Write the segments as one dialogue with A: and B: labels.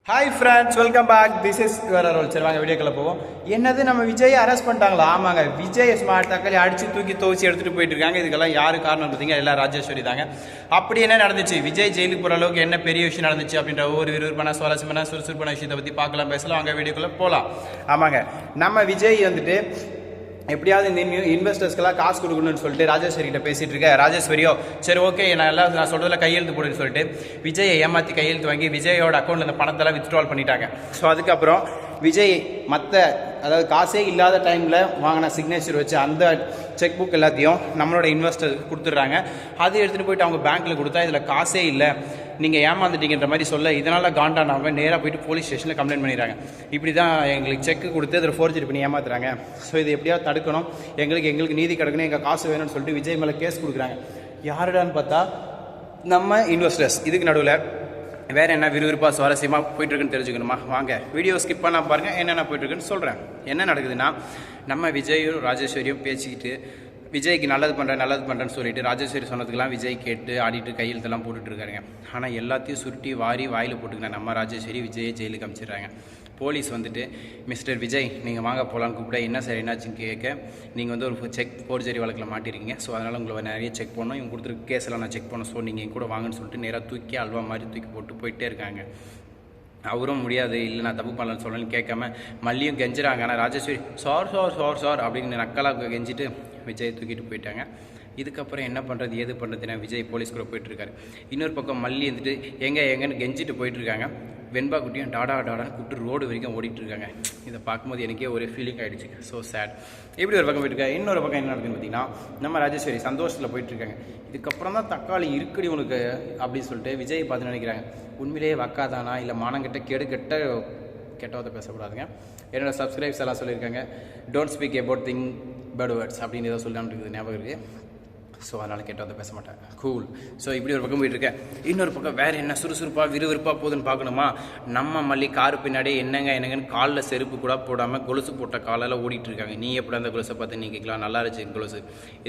A: Hi friends, welcome back. This is வேற role. சரி வாங்க வீடியோக்குள்ள போவோம். என்னது நம்ம விஜய் அரெஸ்ட் பண்ணிட்டாங்களா? ஆமாங்க, விஜய் ஸ்மார்ட் தக்காளி அடிச்சு தூக்கி துவச்சி எடுத்துட்டு போயிட்டு இருக்காங்க. இதுக்கெல்லாம் யாரு காரணம் பார்த்தீங்க? எல்லாம் ராஜேஸ்வரி தாங்க. அப்படி என்ன நடந்துச்சு, விஜய் ஜெயிலுக்கு போகிற அளவுக்கு என்ன பெரிய விஷயம் நடந்துச்சு அப்படின்ற ஒவ்வொரு விறுவிறுப்பான சுவாரஸ்யமான சுறுசுறுப்பான விஷயத்தை பற்றி பார்க்கலாம், பேசலாம். வாங்க வீடியோக்குள்ள போகலாம். ஆமாங்க, நம்ம விஜய் வந்துட்டு எப்படியாவது இந்த இன்வெஸ்டர்ஸ்க்கெல்லாம் காசு கொடுக்கணும்னு சொல்லிட்டு ராஜேஸ்வரிகிட்ட பேசிட்டு இருக்க. ராஜேஸ்வரியோ சரி ஓகே, நான் சொல்றதுல கையெழுத்து போடுன்னு சொல்லிட்டு விஜயை ஏமாற்றி கையெழுத்து வாங்கி விஜயோட அக்கௌண்ட்ல இந்த பணத்தெல்லாம் வித்ட்ரால் பண்ணிட்டாங்க. ஸோ அதுக்கப்புறம் விஜய் அதாவது காசே இல்லாத டைமில் வாங்கின சிக்னேச்சர் வச்சு அந்த செக் புக் எல்லாத்தையும் நம்மளோட இன்வெஸ்டருக்கு கொடுத்துட்றாங்க. அதை எடுத்துகிட்டு போயிட்டு அவங்க பேங்க்கில் கொடுத்தா இதில் காசே இல்லை, நீங்கள் ஏமாந்துட்டீங்கன்ற மாதிரி சொல்ல, இதனால் காண்டானவங்க நேராக போயிட்டு போலீஸ் ஸ்டேஷனில் கம்ப்ளைண்ட் பண்ணிடுறாங்க. இப்படி தான் எங்களுக்கு செக் கொடுத்து அதில் ஃபோர்ஜரி பண்ணி ஏமாத்துறாங்க. ஸோ இதை எப்படியாவது தடுக்கணும், எங்களுக்கு நீதி கிடைக்கணும், எங்கள் காசு வேணும்னு சொல்லிட்டு விஜய் மேலே கேஸ் கொடுக்குறாங்க. யாருடான்னு பார்த்தா நம்ம இன்வெஸ்டர்ஸ். இதுக்கு நடுவில் வேறு என்ன விறுவிறுப்பாக சுவாரஸ்யமாக போயிட்டுருக்குன்னு தெரிஞ்சுக்கணுமா? வாங்க வீடியோ ஸ்கிப் பண்ணால் பாருங்கள், என்னென்ன போயிட்டுருக்குன்னு சொல்கிறேன். என்ன நடக்குதுன்னா, நம்ம விஜயும் ராஜேஸ்வரியும் பேசிக்கிட்டு விஜய்க்கு நல்லது பண்ணுறேன்னு சொல்லிட்டு ராஜேஸ்வரி சொன்னதுக்கெல்லாம் விஜய் கேட்டு ஆடிட்டு கையெழுத்தெல்லாம் போட்டுட்ருக்காருங்க. ஆனால் எல்லாத்தையும் சுருட்டி வாரி வாயில் போட்டுக்கின நம்ம ராஜேஸ்வரி விஜயை ஜெயிலுக்கு அனுப்பிச்சிடுறாங்க. போலீஸ் வந்துட்டு மிஸ்டர் விஜய் நீங்கள் வாங்க போகலான்னு கூப்பிட, என்ன சார் என்னாச்சுன்னு கேட்க, நீங்கள் வந்து ஒரு ஃபோர்ஜரி வழக்கில் மாட்டிருக்கீங்க, ஸோ அதனால் உங்களை நிறைய செக் பண்ணணும், இவங்க கொடுத்துருக்க கேஸெல்லாம் நான் செக் பண்ணணும், ஸோ நீங்கள் என் கூட வாங்கன்னு சொல்லிட்டு நேராக தூக்கி அல்வா மாதிரி தூக்கி போட்டு போயிட்டே இருக்காங்க. அவரும் முடியாது, இல்லை நான் தப்பு பண்ணலன்னு சொல்லணும்னு கேட்காம மல்லியும் கெஞ்சுறாங்க. ஆனால் ராஜேஸ்வரி சார் அப்படின்னு நக்கலாக கெஞ்சிட்டு விஜய் தூக்கிட்டு போயிட்டாங்க. இதுக்கப்புறம் என்ன பண்ணுறது ஏது பண்ணுறதுன்னா விஜய் போலீஸ் கூட போயிட்டுருக்காரு. இன்னொரு பக்கம் மல்லி வந்துட்டு எங்கன்னு கெஞ்சிட்டு போயிட்டுருக்காங்க. வெண்பா குட்டியும் டாடான்னு கூப்பிட்டு ரோடு வரைக்கும் ஓடிட்டுருக்காங்க. இதை பார்க்கும்போது எனக்கே ஒரு ஃபீலிங் ஆகிடுச்சு. So sad. இப்படி ஒரு பக்கம் போயிட்டுருக்காங்க. இன்னொரு பக்கம் என்ன நடக்குதுன்னு பார்த்தீங்கன்னா, நம்ம ராஜேஸ்வரி சந்தோஷத்தில் போயிட்டுருக்காங்க. இதுக்கப்புறம் தான் தக்காளி இருக்குடி உனக்கு அப்படின்னு சொல்லிட்டு விஜய் பார்த்து நினைக்கிறாங்க. உண்மையிலேயே வக்காதானா இல்லை மானங்கிட்ட கெட்டவதை பேசக்கூடாதுங்க. என்னோட சப்ஸ்கிரைப்ஸ் எல்லாம் சொல்லியிருக்காங்க, don't speak about bad words அப்படின்னு ஏதோ சொல்லலான்னு இருக்குது, ஞாபகம் இருக்குது. ஸோ அதனால் கேட்டதை பேச மாட்டேன். கூல். ஸோ இப்படி ஒரு பக்கம் போயிட்டுருக்கேன். இன்னொரு பக்கம் வேறு என்ன சுறுசுறுப்பாக விறுவிறுப்பாக போகுதுன்னு பார்க்கணுமா? நம்ம மல்லி காரு பின்னாடியே என்னங்கன்னு காலில் செருப்பு கூட போடாமல் கொலுசு போட்ட காலில் ஓடிட்டு இருக்காங்க. நீ எப்படி அந்த கொலுசை பார்த்து நீ கேட்கலாம், நல்லா இருந்துச்சு கொலுசு,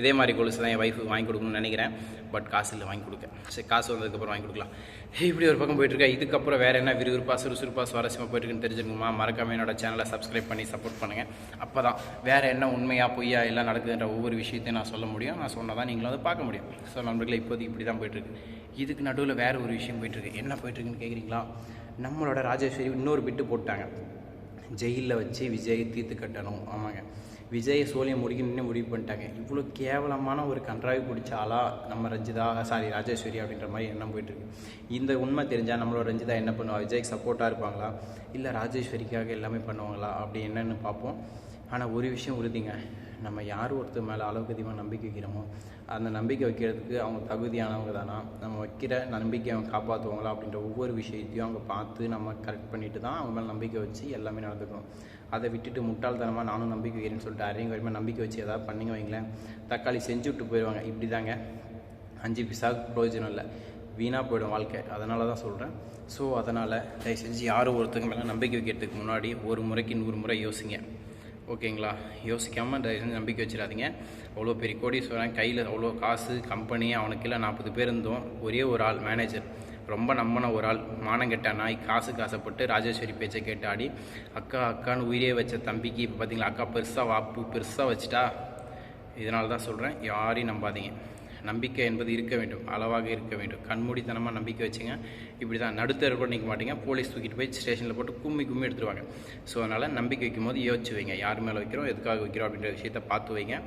A: இதே மாதிரி கொலுசு தான் என் ஒய்ஃபுக்கு வாங்கி கொடுக்கணும்னு நினைக்கிறேன். பட் காசு இல்லை வாங்கி கொடுக்க. சரி காசு வந்ததுக்கப்புறம் வாங்கி கொடுக்கலாம். இப்படி ஒரு பக்கம் போயிட்டுருக்கேன். இதுக்கப்புறம் வேறு என்ன விறுவிறுப்பாக சுறுசுறுப்பாக சுவாரஸ்யமாக போயிட்டுருக்குன்னு தெரிஞ்சுக்கணுமா? மறக்காம என்னோட சேனலை சப்ஸ்கிரைப் பண்ணி சப்போர்ட் பண்ணுங்கள். அப்போ தான் வேறு என்ன உண்மையாக பொய்யா எல்லாம் நடக்குதுன்ற ஒவ்வொரு விஷயத்தையும் நான் சொல்ல முடியும். நான் சொன்னால் தான் நீங்களும் அதை பார்க்க முடியும். ஸோ நண்பர்களே, இப்போதைக்கு இப்படி தான் போயிட்டுருக்கு. இதுக்கு நடுவில் வேறு ஒரு விஷயம் போயிட்டுருக்கு. என்ன போயிட்டுருக்குன்னு கேட்குறீங்களா? நம்மளோட ராஜேஸ்வரி இன்னொரு பிட்டு போட்டாங்க, ஜெயிலில் வச்சு விஜய் தீர்த்து கட்டணும். ஆமாங்க, விஜயை சோழியம் முடிக்கணும்னு முடிவு பண்ணிட்டாங்க. இவ்வளோ கேவலமான ஒரு கன்றாவி பிடிச்ச ஆளாக நம்ம ராஜேஸ்வரி அப்படின்ற மாதிரி எண்ணம் போயிட்டுருக்கு. இந்த உண்மை தெரிஞ்சால் நம்மளோட ரஞ்சிதா என்ன பண்ணுவா? விஜய்க்கு சப்போர்ட்டாக இருப்பாங்களா இல்லை ராஜேஸ்வரிக்காக எல்லாமே பண்ணுவாங்களா அப்படி என்னன்னு பார்ப்போம். ஆனால் ஒரு விஷயம் உறுதிங்க, நம்ம யார் ஒருத்தர் மேலே அளவுக்கு அதிகமாக நம்பிக்கை வைக்கிறோமோ அந்த நம்பிக்கை வைக்கிறதுக்கு அவங்க தகுதியானவங்க தானா, நம்ம வைக்கிற நம்பிக்கை அவங்க காப்பாற்றுவாங்களா அப்படின்ற ஒவ்வொரு விஷயத்தையும் அவங்க பார்த்து நம்ம கரெக்ட் பண்ணிட்டு தான் அவங்க மேலே நம்பிக்கை வச்சு எல்லாமே நடந்துக்கணும். அதை விட்டுட்டு முட்டாள்தனமாக நானும் நம்பிக்கை வைக்கிறேன்னு சொல்லிட்டு அரையும் வரைக்கும் நம்பிக்கை வச்சு எதாவது பண்ணிங்க வைங்களேன், தக்காளி செஞ்சு விட்டு போயிடுவாங்க. இப்படி தாங்க 5 பைசாவுக்கு பிரயோஜனம் இல்லை, வீணாக போயிடும் வாழ்க்கை. அதனால தான் சொல்கிறேன். ஸோ அதனால் தயவு செஞ்சு யாரும் ஒருத்தங்க மேலே நம்பிக்கை வைக்கிறதுக்கு முன்னாடி ஒரு முறைக்கு 100 முறை யோசிங்க. ஓகேங்களா? யோசிக்காமல் தயவு செஞ்சு நம்பிக்கை வச்சிடாதீங்க. அவ்வளோ பெரிய கோடீஸ்வரன், கையில் அவ்வளோ காசு, கம்பெனி, அவனுக்கு இல்லை 40 பேர் இருந்தோம், ஒரே ஒரு ஆள் மேனேஜர், ரொம்ப நம்பின ஒரு ஆள், மானங்கெட்ட நாய், காசுப்பட்டு ராஜேஸ்வரி பேச்சை கேட்டு ஆடி அக்கான்னு உயிரே வச்ச தம்பிக்கு இப்போ பார்த்தீங்களா அக்கா பெருசாக வச்சுட்டா. இதனால தான் சொல்கிறேன், யாரையும் நம்பாதீங்க. நம்பிக்கை என்பது இருக்க வேண்டும், அளவாக இருக்க வேண்டும். கண்மூடித்தனமாக நம்பிக்கை வச்சுங்க. இப்படி தான் நடுத்தர கூட நிற்க மாட்டீங்க, போலீஸ் தூக்கிட்டு போய் ஸ்டேஷனில் போட்டு கும்மி எடுத்துருவாங்க. ஸோ அதனால் நம்பிக்கை வைக்கும் போது யோசிச்சு வைங்க, யார் மேலே வைக்கிறோம், எதுக்காக வைக்கிறோம் அப்படின்ற விஷயத்தை பார்த்து வைங்க.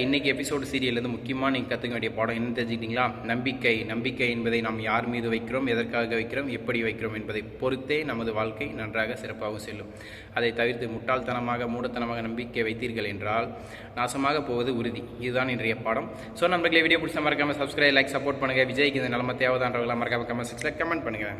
A: இன்றைக்கி எபிசோடு சீரியல்லேருந்து முக்கியமாக நீங்கள் கற்றுக்க வேண்டிய பாடம் என்ன தெரிஞ்சுக்கிட்டீங்களா? நம்பிக்கை என்பதை நாம் யார் மீது வைக்கிறோம், எதற்காக வைக்கிறோம், எப்படி வைக்கிறோம் என்பதை பொறுத்தே நமது வாழ்க்கை நன்றாக சிறப்பாகவும் செல்லும். அதை தவிர்த்து முட்டாள்தனமாக மூடத்தனமாக நம்பிக்கை வைத்தீர்கள் என்றால் நாசமாக போவது உறுதி. இதுதான் இன்றைய பாடம். ஸோ நம்மளுக்கு வீடியோ பிடிச்ச மறக்காம சப்ஸ்கிரைப், லைக், சப்போர்ட் பண்ணுங்கள். விஜய்க்கு இந்த நிலம தேவைதான்றவங்களாம் மறக்காம கமெண்ட் செக்ஷனில் கமெண்ட் பண்ணுங்கள்.